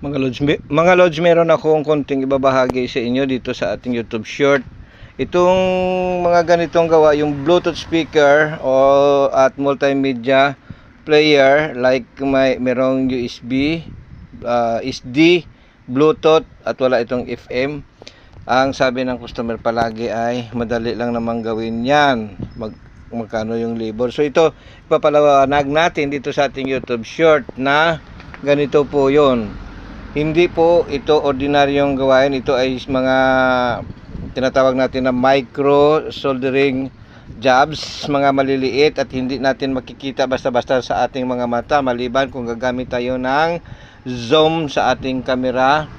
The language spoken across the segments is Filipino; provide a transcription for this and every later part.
Mga lods, meron akong konting ibabahagi sa inyo dito sa ating YouTube short. Itong mga ganitong gawa, yung Bluetooth speaker at multimedia player, like merong USB, SD, Bluetooth at wala itong FM. Ang sabi ng customer palagi ay madali lang namang gawin yan, magkano yung labor. So ito, ipapalawanag natin dito sa ating YouTube short na ganito po yon. Hindi po ito ordinaryong gawain. Ito ay mga tinatawag natin na micro soldering jobs, mga maliliit at hindi natin makikita basta-basta sa ating mga mata, maliban kung gagamit tayo ng zoom sa ating camera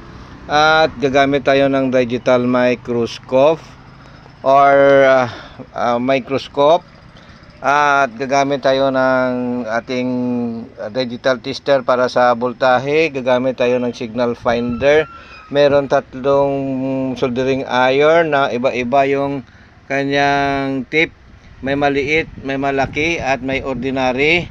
at gagamit tayo ng digital microscope or microscope, at gagamit tayo ng ating digital tester para sa voltahe, gagamit tayo ng signal finder. Meron tatlong soldering iron na iba-iba yung kanyang tip, may maliit, may malaki at may ordinary.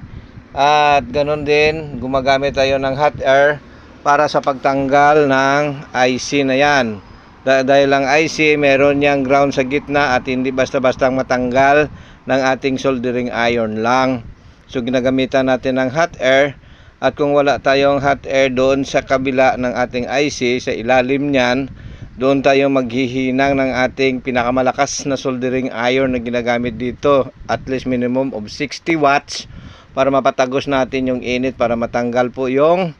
At ganun din gumagamit tayo ng hot air para sa pagtanggal ng IC na yan. Dahil ang IC meron niyang ground sa gitna at hindi basta-bastang matanggal ng ating soldering iron lang. So ginagamitan natin ng hot air, at kung wala tayong hot air doon sa kabila ng ating IC, sa ilalim niyan, doon tayo maghihinang ng ating pinakamalakas na soldering iron na ginagamit dito, at least minimum of 60 watts para mapatagos natin yung init, para matanggal po yung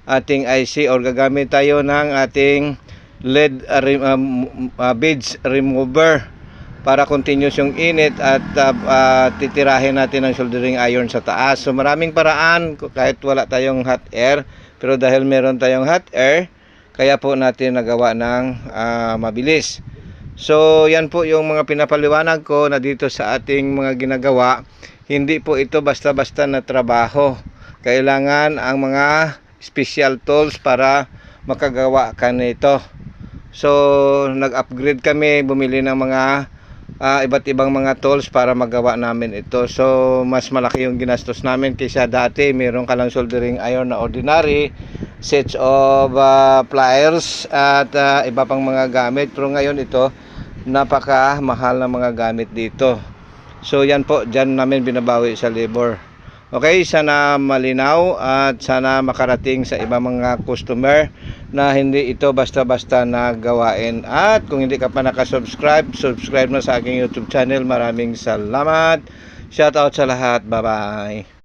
ating IC. Or gagamit tayo ng ating LED beads remover para continuous yung init at titirahin natin ang soldering iron sa taas. So maraming paraan kahit wala tayong hot air, pero dahil meron tayong hot air, kaya po natin nagawa ng mabilis. So yan po yung mga pinapaliwanag ko na dito sa ating mga ginagawa. Hindi po ito basta-basta na trabaho. Kailangan ang mga special tools para makagawa ka nito. So nag-upgrade kami, bumili ng mga iba't ibang mga tools para magawa namin ito. So mas malaki yung ginastos namin kaysa dati. Meron ka lang soldering iron na ordinary, sets of pliers at iba pang mga gamit. Pero ngayon ito, napaka mahal na mga gamit dito. So yan po, dyan namin binabawi sa labor. Okay, sana malinaw at sana makarating sa ibang mga customer na hindi ito basta-basta na gawain. At kung hindi ka pa nakasubscribe, subscribe na sa aking YouTube channel. Maraming salamat. Shout out sa lahat. Bye-bye.